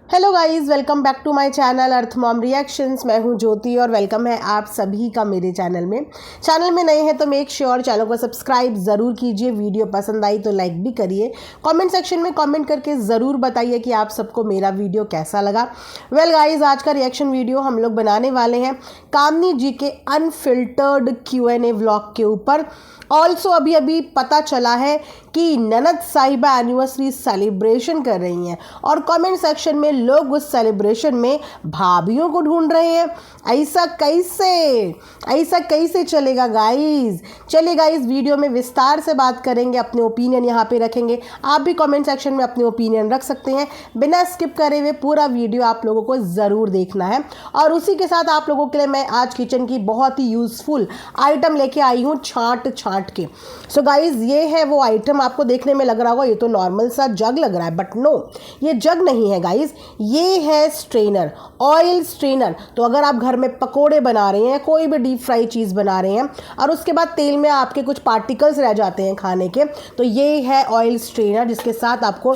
Hello guys, welcome back to my channel Earth Mom Reactions. मैं हूं ज्योति और welcome है आप सभी का मेरे चैनल में नए हैं तो मेक श्योर चैनल को सब्सक्राइब ज़रूर कीजिए। वीडियो पसंद आई तो लाइक भी करिए। कमेंट सेक्शन में कमेंट करके ज़रूर बताइए कि आप सबको मेरा वीडियो कैसा लगा। वेल गाइस, आज का रिएक्शन वीडियो हम लोग बनाने वाले हैं कामनी जी के अनफिल्टर्ड Q&A व्लॉग के ऊपर। ऑल्सो अभी पता चला है कि ननद साहिबा एनिवर्सरी सेलिब्रेशन कर रही हैं और कमेंट सेक्शन में लोग उस सेलिब्रेशन में भाभियों को ढूंढ रहे हैं। ऐसा कैसे चलेगा गाइस? चलिए गाइस, वीडियो में विस्तार से बात करेंगे, अपने ओपिनियन यहाँ पे रखेंगे। आप भी कमेंट सेक्शन में अपने ओपिनियन रख सकते हैं। बिना स्किप करे हुए पूरा वीडियो आप लोगों को ज़रूर देखना है। और उसी के साथ आप लोगों के लिए मैं आज किचन की बहुत ही यूज़फुल आइटम लेके आई हूँ छांट के। सो गाइज, ये है वो आइटम। आपको देखने में लग रहा होगा ये तो नॉर्मल सा जग लग रहा है, बट नो, ये जग नहीं है गाइज, ये है स्ट्रेनर, ऑयल स्ट्रेनर। तो अगर आप घर में पकोड़े बना रहे हैं, कोई भी डीप फ्राई चीज़ बना रहे हैं और उसके बाद तेल में आपके कुछ पार्टिकल्स रह जाते हैं खाने के, तो ये है ऑयल स्ट्रेनर, जिसके साथ आपको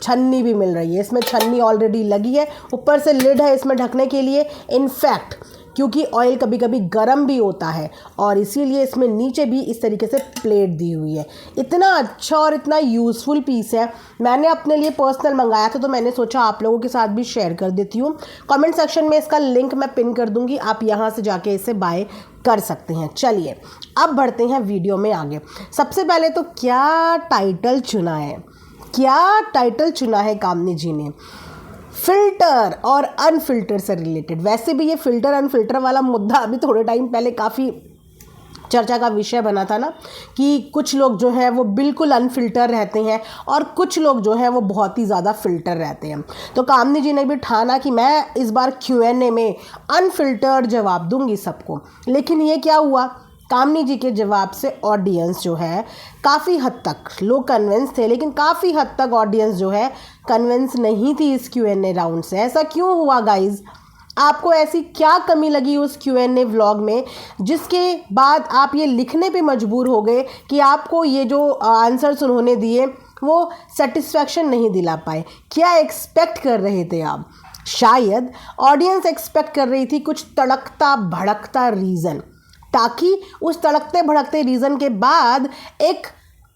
छन्नी भी मिल रही है। इसमें छन्नी ऑलरेडी लगी है, ऊपर से लिड है इसमें ढकने के लिए। इनफैक्ट क्योंकि ऑयल कभी कभी गर्म भी होता है और इसीलिए इसमें नीचे भी इस तरीके से प्लेट दी हुई है। इतना अच्छा और इतना यूज़फुल पीस है। मैंने अपने लिए पर्सनल मंगाया था तो मैंने सोचा आप लोगों के साथ भी शेयर कर देती हूँ। कमेंट सेक्शन में इसका लिंक मैं पिन कर दूँगी, आप यहाँ से जाके इसे बाय कर सकते हैं। चलिए अब बढ़ते हैं वीडियो में आगे। सबसे पहले तो क्या टाइटल चुना है कामनी जी ने, फिल्टर और अनफिल्टर से रिलेटेड। वैसे भी ये फिल्टर अनफिल्टर वाला मुद्दा अभी थोड़े टाइम पहले काफ़ी चर्चा का विषय बना था ना, कि कुछ लोग जो हैं वो बिल्कुल अनफिल्टर रहते हैं और कुछ लोग जो हैं वो बहुत ही ज़्यादा फिल्टर रहते हैं। तो कामनी जी ने भी ठाना कि मैं इस बार Q&A में अनफिल्टर्ड जवाब दूंगी सबको। लेकिन ये क्या हुआ, कामनी जी के जवाब से ऑडियंस जो है काफ़ी हद तक लोग कन्विंस थे, लेकिन काफ़ी हद तक ऑडियंस जो है कन्विंस नहीं थी इस Q&A राउंड से। ऐसा क्यों हुआ गाइज? आपको ऐसी क्या कमी लगी उस Q&A व्लॉग में जिसके बाद आप ये लिखने पे मजबूर हो गए कि आपको ये जो आंसर्स उन्होंने दिए वो सेटिस्फैक्शन नहीं दिला पाए? क्या एक्सपेक्ट कर रहे थे आप? शायद ऑडियंस एक्सपेक्ट कर रही थी कुछ तड़कता भड़कता रीज़न, ताकि उस तड़कते भड़कते रीज़न के बाद एक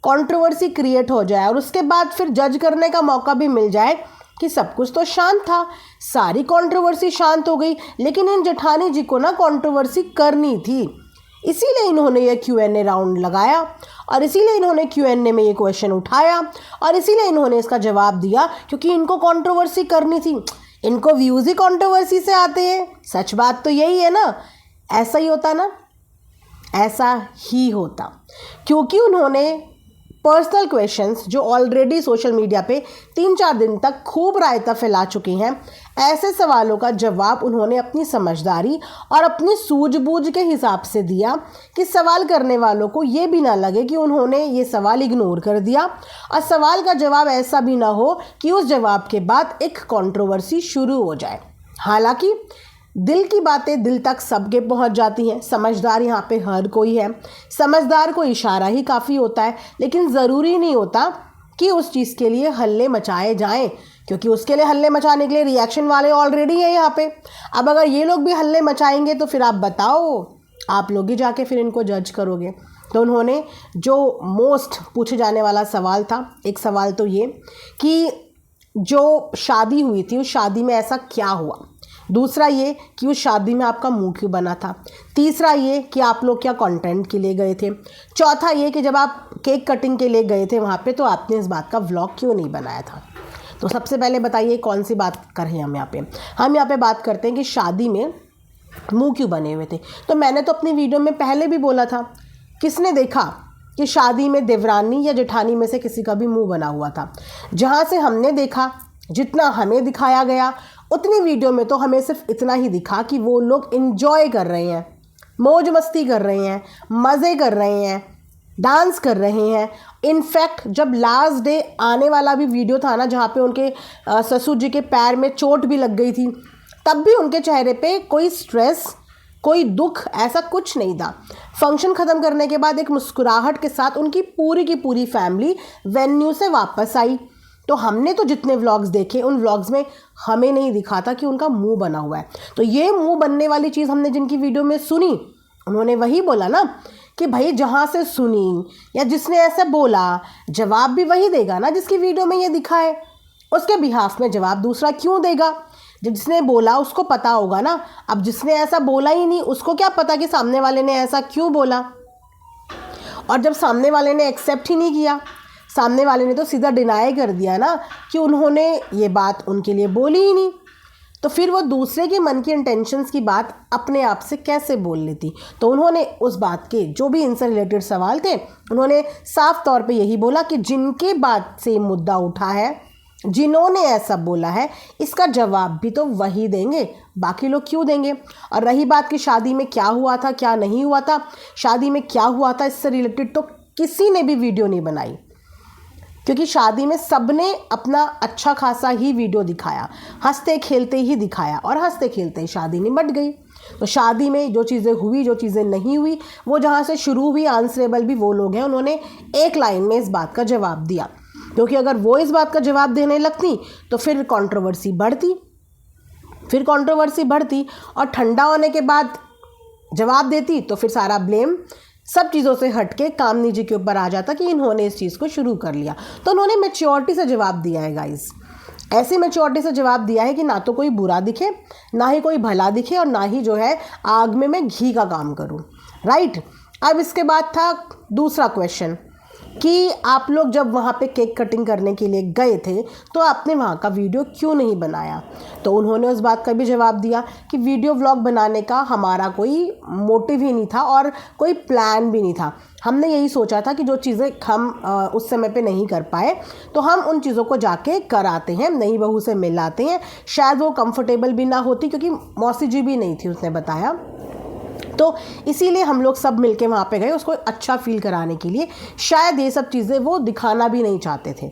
कंट्रोवर्सी क्रिएट हो जाए और उसके बाद फिर जज करने का मौका भी मिल जाए कि सब कुछ तो शांत था, सारी कंट्रोवर्सी शांत हो गई। लेकिन इन जेठानी जी को ना कंट्रोवर्सी करनी थी, इसीलिए इन्होंने ये Q&A राउंड लगाया और इसीलिए इन्होंने Q&A में ये क्वेश्चन उठाया और इसीलिए इन्होंने इसका जवाब दिया, क्योंकि इनको कंट्रोवर्सी करनी थी। इनको व्यूज़ ही कंट्रोवर्सी से आते हैं। सच बात तो यही है ना। ऐसा ही होता ना, ऐसा ही होता, क्योंकि उन्होंने पर्सनल क्वेश्चंस जो ऑलरेडी सोशल मीडिया पे 3-4 दिन तक खूब रायता फैला चुके हैं, ऐसे सवालों का जवाब उन्होंने अपनी समझदारी और अपनी सूझबूझ के हिसाब से दिया कि सवाल करने वालों को ये भी ना लगे कि उन्होंने ये सवाल इग्नोर कर दिया और सवाल का जवाब ऐसा भी ना हो कि उस जवाब के बाद एक कंट्रोवर्सी शुरू हो जाए। हालांकि दिल की बातें दिल तक सबके पहुंच जाती हैं। समझदार यहाँ पे हर कोई है, समझदार को इशारा ही काफ़ी होता है। लेकिन ज़रूरी नहीं होता कि उस चीज़ के लिए हल्ले मचाए जाएं, क्योंकि उसके लिए हल्ले मचाने के लिए रिएक्शन वाले ऑलरेडी हैं यहाँ पे। अब अगर ये लोग भी हल्ले मचाएंगे तो फिर आप बताओ, आप लोग ही जाके फिर इनको जज करोगे। तो उन्होंने जो मोस्ट पूछे जाने वाला सवाल था, एक सवाल तो ये कि जो शादी हुई थी उस शादी में ऐसा क्या हुआ, दूसरा ये कि उस शादी में आपका मुंह क्यों बना था, तीसरा ये कि आप लोग क्या कंटेंट के लिए गए थे, चौथा ये कि जब आप केक कटिंग के लिए गए थे वहाँ पे तो आपने इस बात का व्लॉग क्यों नहीं बनाया था। तो सबसे पहले बताइए कौन सी बात कर रहे हैं हम यहाँ पे बात करते हैं कि शादी में मुँह क्यों बने हुए थे। तो मैंने तो अपनी वीडियो में पहले भी बोला था, किसने देखा कि शादी में देवरानी या जेठानी में से किसी का भी मुँह बना हुआ था? जहाँ से हमने देखा, जितना हमें दिखाया गया, उतनी वीडियो में तो हमें सिर्फ इतना ही दिखा कि वो लोग एंजॉय कर रहे हैं, मौज मस्ती कर रहे हैं, मज़े कर रहे हैं, डांस कर रहे हैं। इनफैक्ट जब लास्ट डे आने वाला भी वीडियो था ना, जहाँ पे उनके ससुर जी के पैर में चोट भी लग गई थी, तब भी उनके चेहरे पे कोई स्ट्रेस, कोई दुख, ऐसा कुछ नहीं था। फंक्शन ख़त्म करने के बाद एक मुस्कुराहट के साथ उनकी पूरी की पूरी फैमिली वेन्यू से वापस आई। तो हमने तो जितने व्लॉग्स देखे उन व्लॉग्स में हमें नहीं दिखा था कि उनका मुंह बना हुआ है। तो ये मुंह बनने वाली चीज़ हमने जिनकी वीडियो में सुनी उन्होंने वही बोला ना कि भाई जहाँ से सुनी या जिसने ऐसा बोला जवाब भी वही देगा ना जिसकी वीडियो में ये दिखा है। उसके बिहाफ में जवाब दूसरा क्यों देगा? जिसने बोला उसको पता होगा ना। अब जिसने ऐसा बोला ही नहीं उसको क्या पता कि सामने वाले ने ऐसा क्यों बोला। और जब सामने वाले ने एक्सेप्ट ही नहीं किया, सामने वाले ने तो सीधा डिनाई कर दिया ना कि उन्होंने ये बात उनके लिए बोली ही नहीं, तो फिर वो दूसरे के मन की इंटेंशंस की बात अपने आप से कैसे बोल लेती। तो उन्होंने उस बात के जो भी इनसे रिलेटेड सवाल थे उन्होंने साफ तौर पे यही बोला कि जिनके बात से मुद्दा उठा है, जिन्होंने ऐसा बोला है, इसका जवाब भी तो वही देंगे, बाकी लोग क्यों देंगे। और रही बात कि शादी में क्या हुआ था क्या नहीं हुआ था, शादी में क्या हुआ था इससे रिलेटेड तो किसी ने भी वीडियो नहीं बनाई, क्योंकि शादी में सबने अपना अच्छा खासा ही वीडियो दिखाया, हंसते खेलते ही दिखाया और हंसते खेलते ही शादी निपट गई। तो शादी में जो चीज़ें हुई जो चीज़ें नहीं हुई वो जहाँ से शुरू हुई आंसरेबल भी वो लोग हैं, उन्होंने एक लाइन में इस बात का जवाब दिया। क्योंकि अगर वो इस बात का जवाब देने लगती तो फिर कंट्रोवर्सी बढ़ती और ठंडा होने के बाद जवाब देती तो फिर सारा ब्लेम सब चीज़ों से हटके कामनी जी के ऊपर आ जाता कि इन्होंने इस चीज़ को शुरू कर लिया। तो उन्होंने मैच्योरिटी से जवाब दिया है गाइस, ऐसी मैच्योरिटी से जवाब दिया है कि ना तो कोई बुरा दिखे ना ही कोई भला दिखे और ना ही जो है आग में मैं घी का काम करूं, राइट। अब इसके बाद था दूसरा क्वेश्चन कि आप लोग जब वहाँ पे केक कटिंग करने के लिए गए थे तो आपने वहाँ का वीडियो क्यों नहीं बनाया। तो उन्होंने उस बात का भी जवाब दिया कि वीडियो व्लॉग बनाने का हमारा कोई मोटिव ही नहीं था और कोई प्लान भी नहीं था। हमने यही सोचा था कि जो चीज़ें हम उस समय पे नहीं कर पाए तो हम उन चीज़ों को जाके कराते हैं, नई बहू से मिलाते हैं। शायद वो कंफर्टेबल भी ना होती क्योंकि मौसी जी भी नहीं थी उसने बताया, तो इसीलिए हम लोग सब मिलके वहाँ पे गए उसको अच्छा फील कराने के लिए। शायद ये सब चीज़ें वो दिखाना भी नहीं चाहते थे,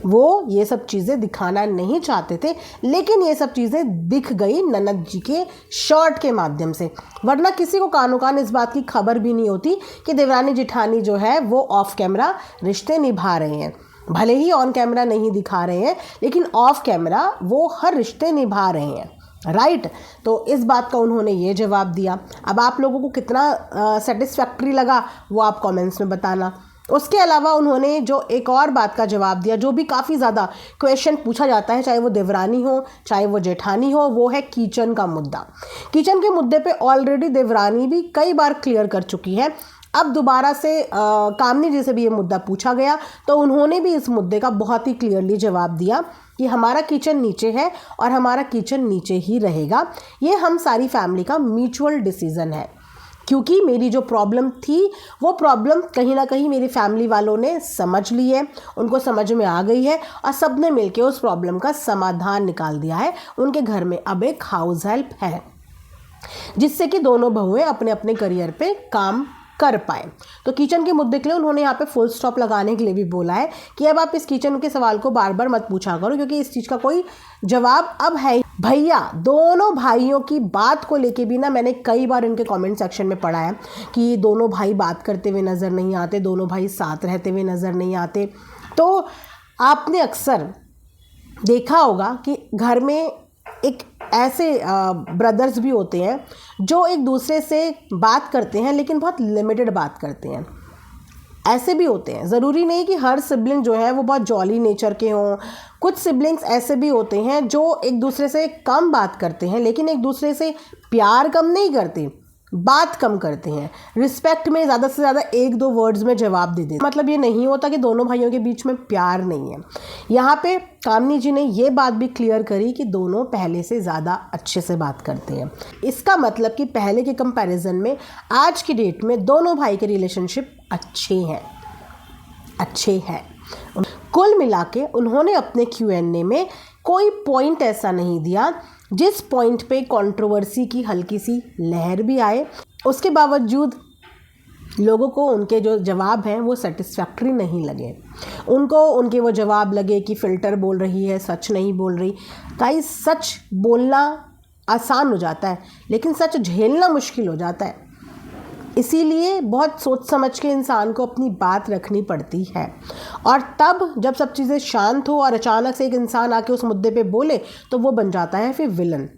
वो ये सब चीज़ें दिखाना नहीं चाहते थे, लेकिन ये सब चीज़ें दिख गई ननद जी के शॉर्ट के माध्यम से। वरना किसी को कानो कान इस बात की खबर भी नहीं होती कि देवरानी जिठानी जो है वो ऑफ कैमरा रिश्ते निभा रहे हैं। भले ही ऑन कैमरा नहीं दिखा रहे हैं लेकिन ऑफ कैमरा वो हर रिश्ते निभा रहे हैं, राइट। तो इस बात का उन्होंने ये जवाब दिया। अब आप लोगों को कितना सेटिस्फैक्ट्री लगा वो आप कमेंट्स में बताना। उसके अलावा उन्होंने जो एक और बात का जवाब दिया जो भी काफ़ी ज़्यादा क्वेश्चन पूछा जाता है, चाहे वो देवरानी हो चाहे वो जेठानी हो, वो है किचन का मुद्दा। किचन के मुद्दे पे ऑलरेडी देवरानी भी कई बार क्लियर कर चुकी है। अब दोबारा से कामनी जी से भी ये मुद्दा पूछा गया तो उन्होंने भी इस मुद्दे का बहुत ही क्लियरली जवाब दिया कि हमारा किचन नीचे है और हमारा किचन नीचे ही रहेगा। ये हम सारी फैमिली का म्यूचुअल डिसीज़न है, क्योंकि मेरी जो प्रॉब्लम थी वो प्रॉब्लम कहीं ना कहीं मेरी फैमिली वालों ने समझ ली है, उनको समझ में आ गई है और सब ने मिलकर उस प्रॉब्लम का समाधान निकाल दिया है। उनके घर में अब एक हाउस हेल्प है जिससे कि दोनों बहुएं अपने अपने करियर पे काम कर पाए। तो किचन के मुद्दे के लिए उन्होंने यहाँ पे फुल स्टॉप लगाने के लिए भी बोला है कि अब आप इस किचन के सवाल को बार बार मत पूछा करो, क्योंकि इस चीज़ का कोई जवाब अब है। भैया दोनों भाइयों की बात को लेके भी ना मैंने कई बार इनके कमेंट सेक्शन में पढ़ा है कि दोनों भाई बात करते हुए नज़र नहीं आते, दोनों भाई साथ रहते हुए नज़र नहीं आते। तो आपने अक्सर देखा होगा कि घर में एक ऐसे ब्रदर्स भी होते हैं जो एक दूसरे से बात करते हैं लेकिन बहुत लिमिटेड बात करते हैं। ऐसे भी होते हैं, ज़रूरी नहीं कि हर सिबलिंग जो है वो बहुत जॉली नेचर के हों। कुछ सिबलिंग्स ऐसे भी होते हैं जो एक दूसरे से कम बात करते हैं लेकिन एक दूसरे से प्यार कम नहीं करते, बात कम करते हैं। रिस्पेक्ट में ज़्यादा से ज़्यादा एक दो वर्ड्स में जवाब दे देते। मतलब ये नहीं होता कि दोनों भाइयों के बीच में प्यार नहीं है। यहाँ पे कामनी जी ने ये बात भी क्लियर करी कि दोनों पहले से ज़्यादा अच्छे से बात करते हैं। इसका मतलब कि पहले के कंपैरिजन में आज की डेट में दोनों भाई के रिलेशनशिप अच्छे हैं। कुल मिला के उन्होंने अपने Q&A में कोई पॉइंट ऐसा नहीं दिया जिस पॉइंट पे कंट्रोवर्सी की हल्की सी लहर भी आए। उसके बावजूद लोगों को उनके जो जवाब हैं वो सेटिस्फैक्ट्री नहीं लगे। उनको उनके वो जवाब लगे कि फ़िल्टर बोल रही है, सच नहीं बोल रही। गाइस सच बोलना आसान हो जाता है लेकिन सच झेलना मुश्किल हो जाता है। इसीलिए बहुत सोच समझ के इंसान को अपनी बात रखनी पड़ती है। और तब जब सब चीज़ें शांत हो और अचानक से एक इंसान आके उस मुद्दे पे बोले तो वो बन जाता है फिर विलन।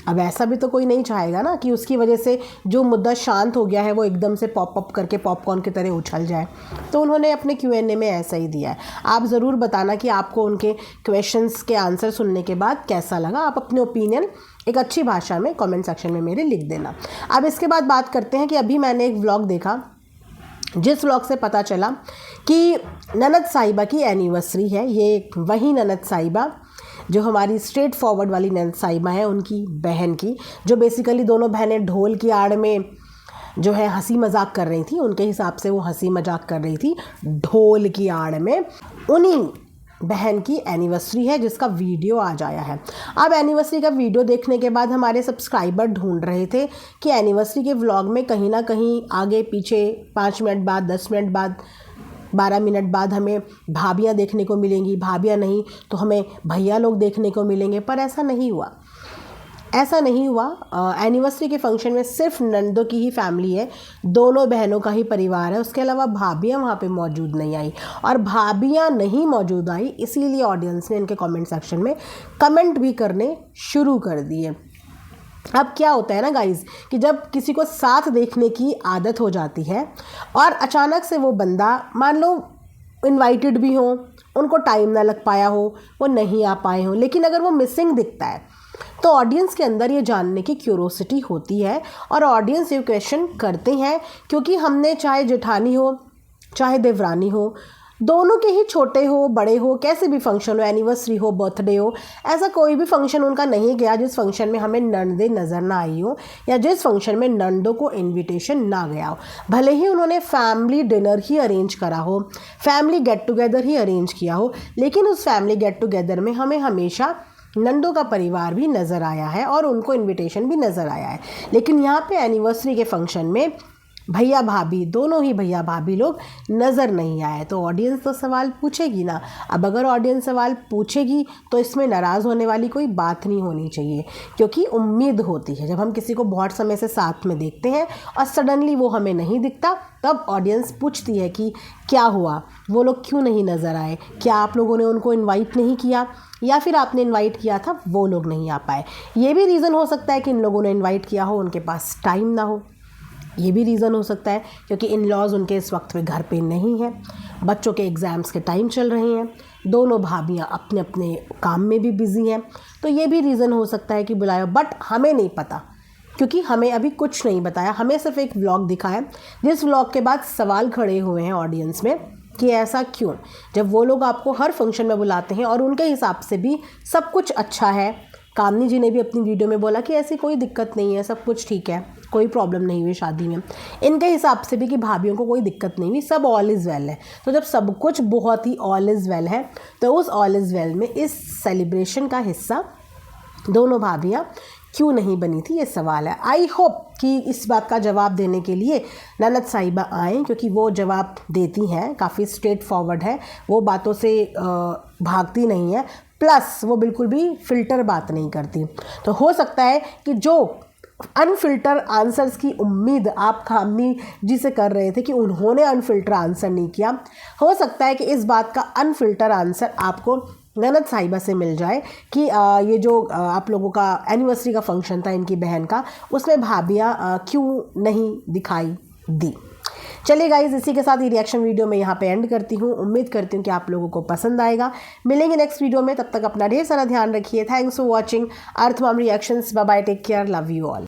अब ऐसा भी तो कोई नहीं चाहेगा ना कि उसकी वजह से जो मुद्दा शांत हो गया है वो एकदम से पॉप अप करके पॉपकॉर्न की तरह उछल जाए। तो उन्होंने अपने Q&A में ऐसा ही दिया है। आप ज़रूर बताना कि आपको उनके क्वेश्चंस के आंसर सुनने के बाद कैसा लगा। आप अपने ओपिनियन एक अच्छी भाषा में कमेंट सेक्शन में मेरे लिख देना। अब इसके बाद बात करते हैं कि अभी मैंने एक व्लॉग देखा जिस व्लॉग से पता चला कि ननद साहिबा की एनिवर्सरी है। ये वही ननद साहिबा जो हमारी स्ट्रेट फॉरवर्ड वाली ननद साहिबा है, उनकी बहन की, जो बेसिकली दोनों बहनें ढोल की आड़ में जो है हंसी मजाक कर रही थी। उनके हिसाब से वो हंसी मजाक कर रही थी ढोल की आड़ में। उन्हीं बहन की एनिवर्सरी है जिसका वीडियो आज आया है। अब एनिवर्सरी का वीडियो देखने के बाद हमारे सब्सक्राइबर ढूंढ रहे थे कि एनिवर्सरी के व्लॉग में कहीं ना कहीं आगे पीछे 5 मिनट बाद, 10 मिनट बाद, 12 मिनट बाद हमें भाभियाँ देखने को मिलेंगी, भाभियाँ नहीं तो हमें भैया लोग देखने को मिलेंगे। पर ऐसा नहीं हुआ, ऐसा नहीं हुआ। एनिवर्सरी के फंक्शन में सिर्फ नंदों की ही फैमिली है, दोनों बहनों का ही परिवार है। उसके अलावा भाभियाँ वहाँ पे मौजूद नहीं आई। और भाभियाँ नहीं मौजूद आई इसीलिए ऑडियंस ने इनके कमेंट सेक्शन में कमेंट भी करने शुरू कर दिए। अब क्या होता है ना गाइज़ कि जब किसी को साथ देखने की आदत हो जाती है और अचानक से वो बंदा, मान लो इनवाइटेड भी हो, उनको टाइम ना लग पाया हो, वो नहीं आ पाए हो, लेकिन अगर वो मिसिंग दिखता है तो ऑडियंस के अंदर ये जानने की क्यूरोसिटी होती है और ऑडियंस ये क्वेश्चन करते हैं। क्योंकि हमने चाहे जेठानी हो चाहे देवरानी हो, दोनों के ही छोटे हो बड़े हो, कैसे भी फंक्शन हो, एनिवर्सरी हो, बर्थडे हो, ऐसा कोई भी फंक्शन उनका नहीं गया जिस फंक्शन में हमें नंदे नज़र ना आई हो या जिस फंक्शन में नंदों को इनविटेशन ना गया हो। भले ही उन्होंने फैमिली डिनर ही अरेंज करा हो, फैमिली गेट टुगेदर ही अरेंज किया हो, लेकिन उस फैमिली गेट टुगेदर में हमें हमेशा नंदों का परिवार भी नज़र आया है और उनको इनविटेशन भी नज़र आया है। लेकिन यहाँ पे एनिवर्सरी के फंक्शन में भैया भाभी, दोनों ही भैया भाभी लोग नज़र नहीं आए। तो ऑडियंस तो सवाल पूछेगी ना। अब अगर ऑडियंस सवाल पूछेगी तो इसमें नाराज़ होने वाली कोई बात नहीं होनी चाहिए, क्योंकि उम्मीद होती है जब हम किसी को बहुत समय से साथ में देखते हैं और सडनली वो हमें नहीं दिखता, तब ऑडियंस पूछती है कि क्या हुआ, वो लोग क्यों नहीं नज़र आए, क्या आप लोगों ने उनको इन्वाइट नहीं किया या फिर आपने इन्वाइट किया था वो लोग नहीं आ पाए। ये भी रीज़न हो सकता है कि इन लोगों ने इन्वाइट किया हो, उनके पास टाइम ना हो। ये भी रीज़न हो सकता है क्योंकि इन लॉज उनके इस वक्त पे घर पे नहीं है, बच्चों के एग्ज़ाम्स के टाइम चल रहे हैं, दोनों भाभियाँ अपने अपने काम में भी बिज़ी हैं। तो ये भी रीज़न हो सकता है कि बुलाया, बट हमें नहीं पता क्योंकि हमें अभी कुछ नहीं बताया। हमें सिर्फ एक व्लॉग दिखा है जिस व्लॉग के बाद सवाल खड़े हुए हैं ऑडियंस में कि ऐसा क्यों, जब वो लोग आपको हर फंक्शन में बुलाते हैं और उनके हिसाब से भी सब कुछ अच्छा है। कामनी जी ने भी अपनी वीडियो में बोला कि ऐसी कोई दिक्कत नहीं है, सब कुछ ठीक है, कोई प्रॉब्लम नहीं हुई शादी में। इनके हिसाब से भी कि भाभियों को कोई दिक्कत नहीं हुई, सब ऑल इज़ वेल है। तो जब सब कुछ बहुत ही ऑल इज़ वेल है तो उस ऑल इज़ वेल में इस सेलिब्रेशन का हिस्सा दोनों भाभियाँ क्यों नहीं बनी थी, ये सवाल है। आई होप कि इस बात का जवाब देने के लिए ननद साहिबा आएँ, क्योंकि वो जवाब देती हैं, काफ़ी स्ट्रेट फॉरवर्ड है, वो बातों से भागती नहीं है, प्लस वो बिल्कुल भी फ़िल्टर बात नहीं करती। तो हो सकता है कि जो अनफिल्टर आंसर्स की उम्मीद आप कामनी जी से कर रहे थे कि उन्होंने अनफिल्टर आंसर नहीं किया, हो सकता है कि इस बात का अनफिल्टर आंसर आपको ननद साहिबा से मिल जाए कि ये जो आप लोगों का एनिवर्सरी का फंक्शन था इनकी बहन का, उसमें भाभियाँ क्यों नहीं दिखाई दी। चलिए गाइज, इसी के साथ ये रिएक्शन वीडियो मैं यहाँ पे एंड करती हूँ। उम्मीद करती हूँ कि आप लोगों को पसंद आएगा। मिलेंगे नेक्स्ट वीडियो में, तब तक अपना ढेर सारा ध्यान रखिए। Thanks for watching Earth Mom Reactions. Bye bye, take care, love you all.